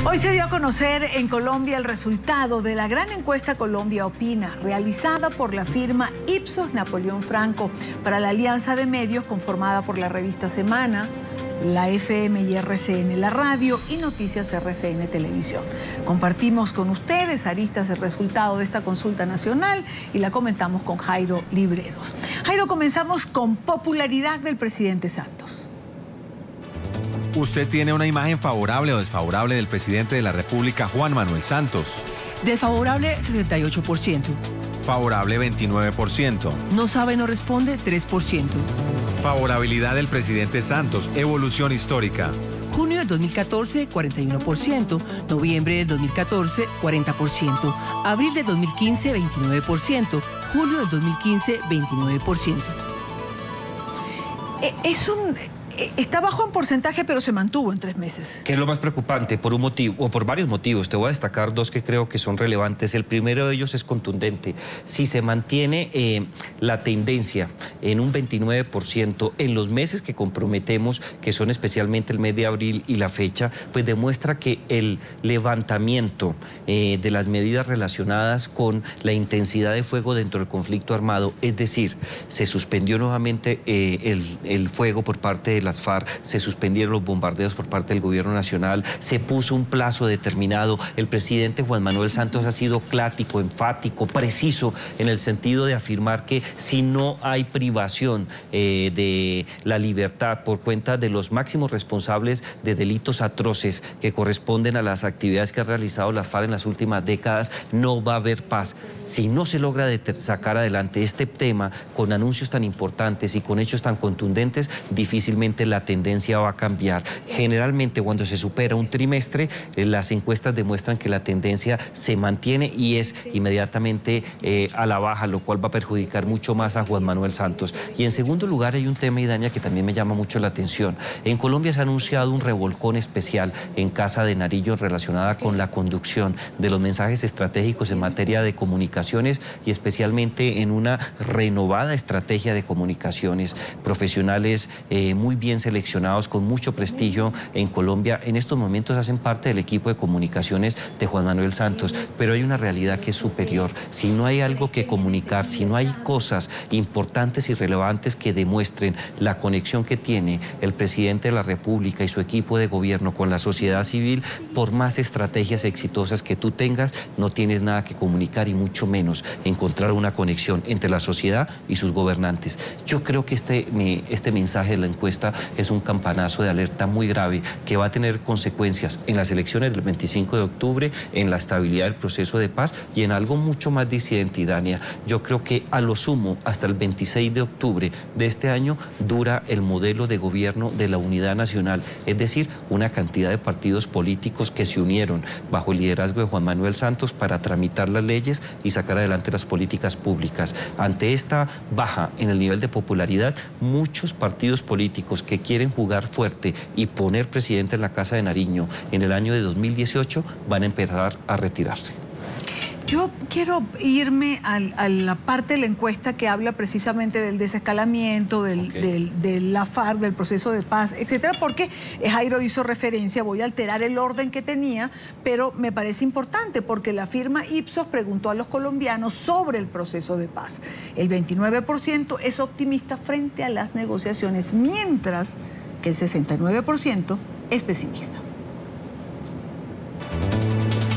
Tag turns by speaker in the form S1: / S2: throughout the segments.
S1: Hoy se dio a conocer en Colombia el resultado de la gran encuesta Colombia Opina, realizada por la firma Ipsos Napoleón Franco para la alianza de medios conformada por la revista Semana, la FM y RCN La Radio y Noticias RCN Televisión. Compartimos con ustedes aristas el resultado de esta consulta nacional y la comentamos con Jairo Libreros. Jairo, comenzamos con popularidad del presidente Santos.
S2: ¿Usted tiene una imagen favorable o desfavorable del presidente de la República, Juan Manuel Santos?
S3: Desfavorable, 68%.
S2: Favorable, 29%.
S3: No sabe, no responde, 3%.
S2: Favorabilidad del presidente Santos, evolución histórica.
S3: Junio del 2014, 41%. Noviembre del 2014, 40%. Abril del 2015, 29%. Julio del 2015, 29%.
S1: Está bajo en porcentaje, pero se mantuvo en 3 meses.
S4: ¿Qué es lo más preocupante? Por un motivo, o por varios motivos. Te voy a destacar 2 que creo que son relevantes. El primero de ellos es contundente. Si se mantiene la tendencia en un 29% en los meses que comprometemos, que son especialmente el mes de abril y la fecha, pues demuestra que el levantamiento de las medidas relacionadas con la intensidad de fuego dentro del conflicto armado, es decir, se suspendió nuevamente el fuego por parte de las FARC, se suspendieron los bombardeos por parte del gobierno nacional, se puso un plazo determinado. El presidente Juan Manuel Santos ha sido clático, enfático, preciso en el sentido de afirmar que si no hay privación de la libertad por cuenta de los máximos responsables de delitos atroces que corresponden a las actividades que ha realizado la FARC en las últimas décadas, no va a haber paz. Si no se logra sacar adelante este tema con anuncios tan importantes y con hechos tan contundentes, difícilmente la tendencia va a cambiar. Generalmente cuando se supera un trimestre, las encuestas demuestran que la tendencia se mantiene y es inmediatamente a la baja, lo cual va a perjudicar mucho más a Juan Manuel Santos. Y en segundo lugar hay un tema, Idaña, que también me llama mucho la atención. En Colombia se ha anunciado un revolcón especial en Casa de Nariño relacionada con la conducción de los mensajes estratégicos en materia de comunicaciones y especialmente en una renovada estrategia de comunicaciones. Profesionales muy bien seleccionados, con mucho prestigio en Colombia, en estos momentos hacen parte del equipo de comunicaciones de Juan Manuel Santos, pero hay una realidad que es superior. Si no hay algo que comunicar, si no hay cosas importantes y relevantes que demuestren la conexión que tiene el presidente de la República y su equipo de gobierno con la sociedad civil, por más estrategias exitosas que tú tengas, no tienes nada que comunicar y mucho menos encontrar una conexión entre la sociedad y sus gobernantes. Yo creo que este mensaje de la encuesta es un campanazo de alerta muy grave que va a tener consecuencias en las elecciones del 25 de octubre, en la estabilidad del proceso de paz y en algo mucho más disidente, Dania. Yo creo que a lo sumo hasta el 26 de octubre de este año dura el modelo de gobierno de la unidad nacional, es decir, una cantidad de partidos políticos que se unieron bajo el liderazgo de Juan Manuel Santos para tramitar las leyes y sacar adelante las políticas públicas. Ante esta baja en el nivel de popularidad, muchos partidos políticos que quieren jugar fuerte y poner presidente en la Casa de Nariño en el año de 2018 van a empezar a retirarse.
S1: Yo quiero irme a la parte de la encuesta que habla precisamente del desescalamiento, de la FARC, del proceso de paz, etcétera, porque Jairo hizo referencia, voy a alterar el orden que tenía, pero me parece importante porque la firma Ipsos preguntó a los colombianos sobre el proceso de paz. El 29% es optimista frente a las negociaciones, mientras que el 69% es pesimista.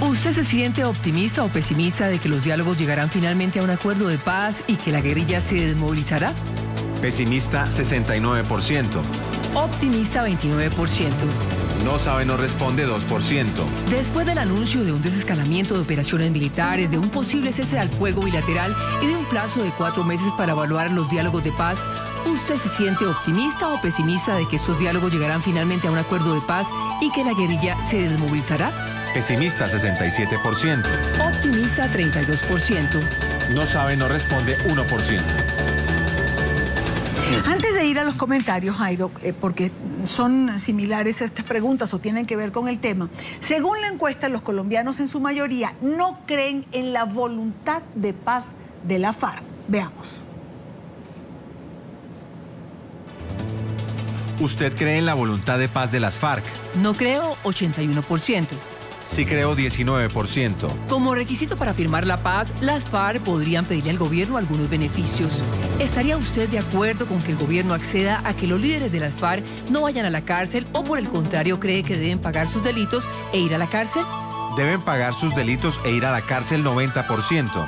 S3: ¿Usted se siente optimista o pesimista de que los diálogos llegarán finalmente a un acuerdo de paz y que la guerrilla se desmovilizará?
S2: Pesimista, 69%.
S3: Optimista, 29%.
S2: No sabe, no responde, 2%.
S3: Después del anuncio de un desescalamiento de operaciones militares, de un posible cese al fuego bilateral y de un plazo de 4 meses para evaluar los diálogos de paz, ¿usted se siente optimista o pesimista de que estos diálogos llegarán finalmente a un acuerdo de paz y que la guerrilla se desmovilizará?
S2: Pesimista, 67%.
S3: Optimista, 32%.
S2: No sabe, no responde, 1%.
S1: Antes de ir a los comentarios, Jairo, porque son similares a estas preguntas o tienen que ver con el tema, según la encuesta, los colombianos en su mayoría no creen en la voluntad de paz de la FARC. Veamos.
S2: ¿Usted cree en la voluntad de paz de las FARC?
S3: No creo, 81%.
S2: Sí creo 19%.
S3: Como requisito para firmar la paz, las FARC podrían pedirle al gobierno algunos beneficios. ¿Estaría usted de acuerdo con que el gobierno acceda a que los líderes de las FARC no vayan a la cárcel o por el contrario cree que deben pagar sus delitos e ir a la cárcel?
S2: Deben pagar sus delitos e ir a la cárcel 90%.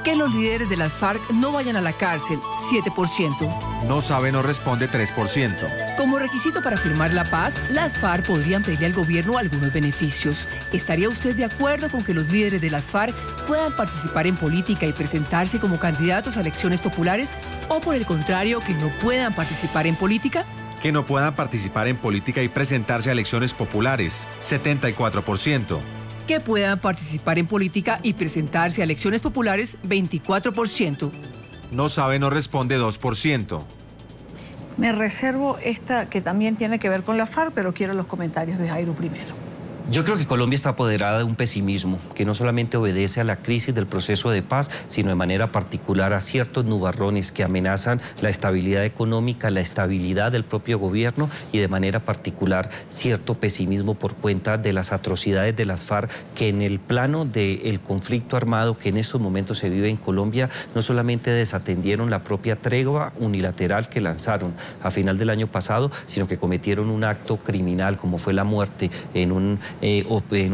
S3: Que los líderes de las FARC no vayan a la cárcel, 7%.
S2: No sabe, no responde, 3%.
S3: Como requisito para firmar la paz, las FARC podrían pedirle al gobierno algunos beneficios. ¿Estaría usted de acuerdo con que los líderes de las FARC puedan participar en política y presentarse como candidatos a elecciones populares? ¿O por el contrario, que no puedan participar en política?
S2: Que no puedan participar en política y presentarse a elecciones populares, 74%.
S3: Que puedan participar en política y presentarse a elecciones populares, 24%.
S2: No sabe, no responde, 2%.
S1: Me reservo esta que también tiene que ver con la FARC, pero quiero los comentarios de Jairo primero.
S4: Yo creo que Colombia está apoderada de un pesimismo que no solamente obedece a la crisis del proceso de paz, sino de manera particular a ciertos nubarrones que amenazan la estabilidad económica, la estabilidad del propio gobierno y de manera particular cierto pesimismo por cuenta de las atrocidades de las FARC que en el plano del conflicto armado que en estos momentos se vive en Colombia no solamente desatendieron la propia tregua unilateral que lanzaron a final del año pasado, sino que cometieron un acto criminal como fue la muerte en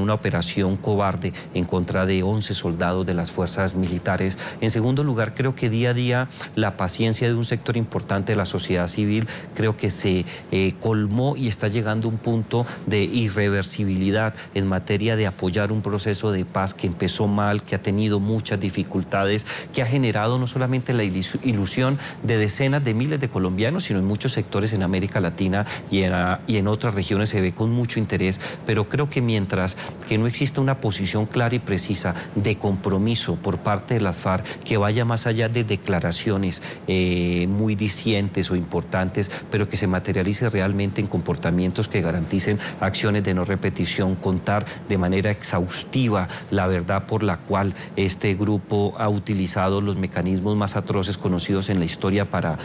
S4: una operación cobarde en contra de 11 soldados de las fuerzas militares. En segundo lugar, creo que día a día la paciencia de un sector importante de la sociedad civil creo que se colmó y está llegando a un punto de irreversibilidad en materia de apoyar un proceso de paz que empezó mal, que ha tenido muchas dificultades, que ha generado no solamente la ilusión de decenas de miles de colombianos, sino en muchos sectores en América Latina y en otras regiones se ve con mucho interés, pero creo que mientras que no exista una posición clara y precisa de compromiso por parte de las FARC que vaya más allá de declaraciones muy dicientes o importantes, pero que se materialice realmente en comportamientos que garanticen acciones de no repetición, contar de manera exhaustiva la verdad por la cual este grupo ha utilizado los mecanismos más atroces conocidos en la historia para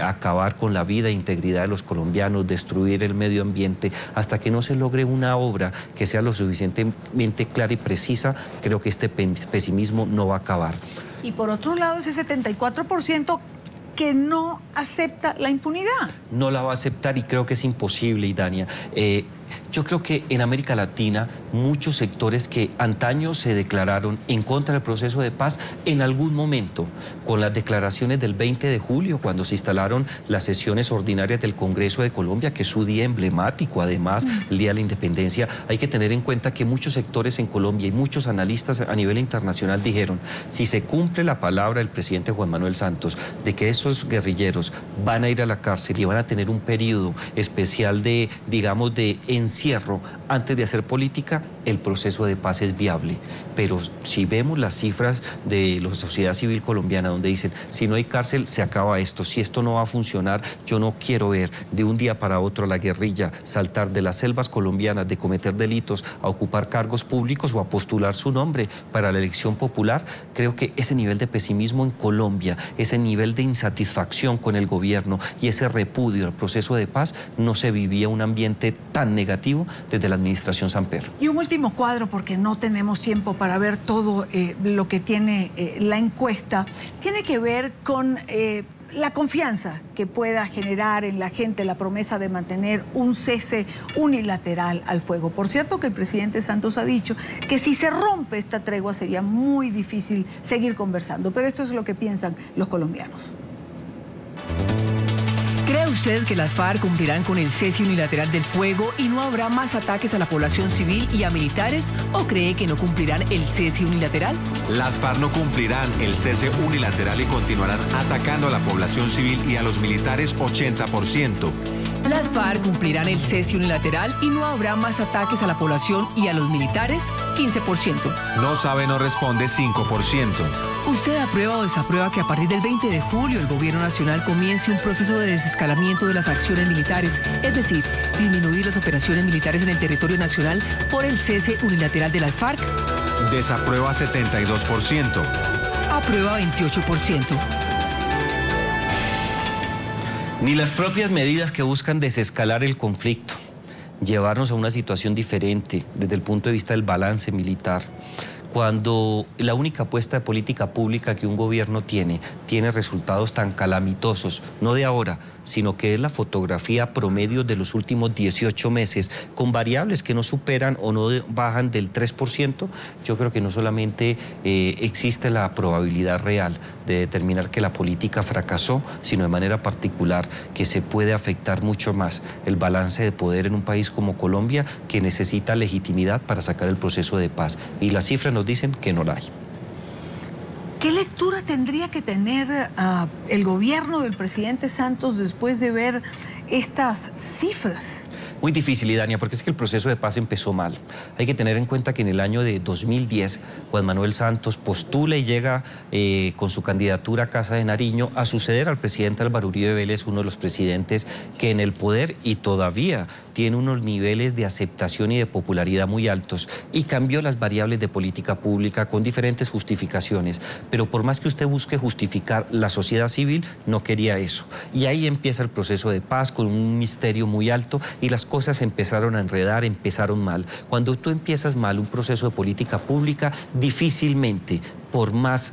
S4: acabar con la vida e integridad de los colombianos, destruir el medio ambiente, hasta que no se logre una obra que sea lo suficientemente clara y precisa, creo que este pesimismo no va a acabar.
S1: Y por otro lado, ese 74% que no acepta la impunidad.
S4: No la va a aceptar y creo que es imposible, Idania. Yo creo que en América Latina muchos sectores que antaño se declararon en contra del proceso de paz, en algún momento, con las declaraciones del 20 de julio, cuando se instalaron las sesiones ordinarias del Congreso de Colombia, que es su día emblemático, además, el Día de la Independencia, hay que tener en cuenta que muchos sectores en Colombia y muchos analistas a nivel internacional dijeron, si se cumple la palabra del presidente Juan Manuel Santos de que esos guerrilleros van a ir a la cárcel y van a tener un periodo especial de, digamos, de encierro antes de hacer política, el proceso de paz es viable. Pero si vemos las cifras de la sociedad civil colombiana donde dicen, si no hay cárcel, se acaba esto, si esto no va a funcionar, yo no quiero ver de un día para otro la guerrilla saltar de las selvas colombianas, de cometer delitos, a ocupar cargos públicos o a postular su nombre para la elección popular. Creo que ese nivel de pesimismo en Colombia, ese nivel de insatisfacción con el gobierno y ese repudio al proceso de paz, no se vivía un ambiente tan negativo desde la administración Samper.
S1: Y un último cuadro, porque no tenemos tiempo para ver todo lo que tiene la encuesta, tiene que ver con la confianza que pueda generar en la gente la promesa de mantener un cese unilateral al fuego. Por cierto que el presidente Santos ha dicho que si se rompe esta tregua sería muy difícil seguir conversando, pero esto es lo que piensan los colombianos.
S3: ¿Cree usted que las FARC cumplirán con el cese unilateral del fuego y no habrá más ataques a la población civil y a militares? ¿O cree que no cumplirán el cese unilateral?
S2: Las FARC no cumplirán el cese unilateral y continuarán atacando a la población civil y a los militares 80%.
S3: Las FARC cumplirán el cese unilateral y no habrá más ataques a la población y a los militares, 15%.
S2: No sabe, no responde, 5%.
S3: ¿Usted aprueba o desaprueba que a partir del 20 de julio el gobierno nacional comience un proceso de desescalamiento de las acciones militares, es decir, disminuir las operaciones militares en el territorio nacional por el cese unilateral de las FARC?
S2: Desaprueba 72%.
S3: Aprueba 28%.
S4: Ni las propias medidas que buscan desescalar el conflicto, llevarnos a una situación diferente desde el punto de vista del balance militar. Cuando la única apuesta de política pública que un gobierno tiene resultados tan calamitosos, no de ahora, sino que es la fotografía promedio de los últimos 18 meses, con variables que no superan o no bajan del 3%, yo creo que no solamente existe la probabilidad real de determinar que la política fracasó, sino de manera particular que se puede afectar mucho más el balance de poder en un país como Colombia, que necesita legitimidad para sacar el proceso de paz. Y las cifras nos dicen que no la hay.
S1: ¿Qué lectura tendría que tener el gobierno del presidente Santos después de ver estas cifras?
S4: Muy difícil, Idania, porque es que el proceso de paz empezó mal. Hay que tener en cuenta que en el año de 2010, Juan Manuel Santos postula y llega con su candidatura a Casa de Nariño a suceder al presidente Álvaro Uribe Vélez, uno de los presidentes que en el poder y todavía tiene unos niveles de aceptación y de popularidad muy altos, y cambió las variables de política pública con diferentes justificaciones, pero por más que usted busque justificar, la sociedad civil no quería eso. Y ahí empieza el proceso de paz con un misterio muy alto y las cosas empezaron a enredar, empezaron mal. Cuando tú empiezas mal un proceso de política pública, difícilmente, por más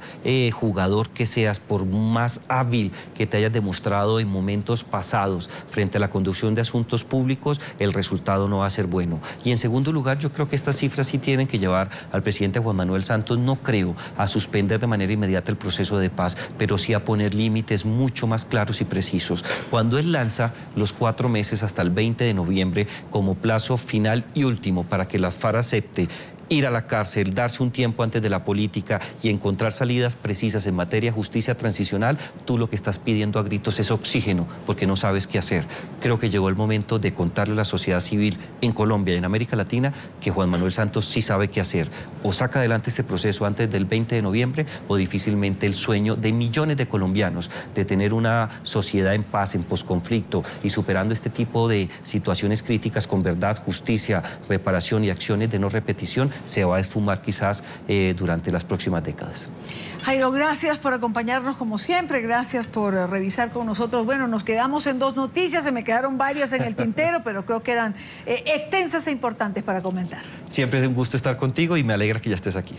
S4: jugador que seas, por más hábil que te hayas demostrado en momentos pasados frente a la conducción de asuntos públicos, el resultado no va a ser bueno. Y en segundo lugar, yo creo que estas cifras sí tienen que llevar al presidente Juan Manuel Santos, no creo a suspender de manera inmediata el proceso de paz, pero sí a poner límites mucho más claros y precisos. Cuando él lanza los 4 meses hasta el 20 de noviembre como plazo final y último para que la FARC acepte ir a la cárcel, darse un tiempo antes de la política y encontrar salidas precisas en materia de justicia transicional, tú lo que estás pidiendo a gritos es oxígeno, porque no sabes qué hacer. Creo que llegó el momento de contarle a la sociedad civil en Colombia y en América Latina que Juan Manuel Santos sí sabe qué hacer. O saca adelante este proceso antes del 20 de noviembre o difícilmente el sueño de millones de colombianos de tener una sociedad en paz, en posconflicto y superando este tipo de situaciones críticas con verdad, justicia, reparación y acciones de no repetición, se va a esfumar quizás durante las próximas décadas.
S1: Jairo, gracias por acompañarnos como siempre, gracias por revisar con nosotros. Bueno, nos quedamos en 2 noticias, se me quedaron varias en el tintero, pero creo que eran extensas e importantes para comentar.
S4: Siempre es un gusto estar contigo y me alegra que ya estés aquí.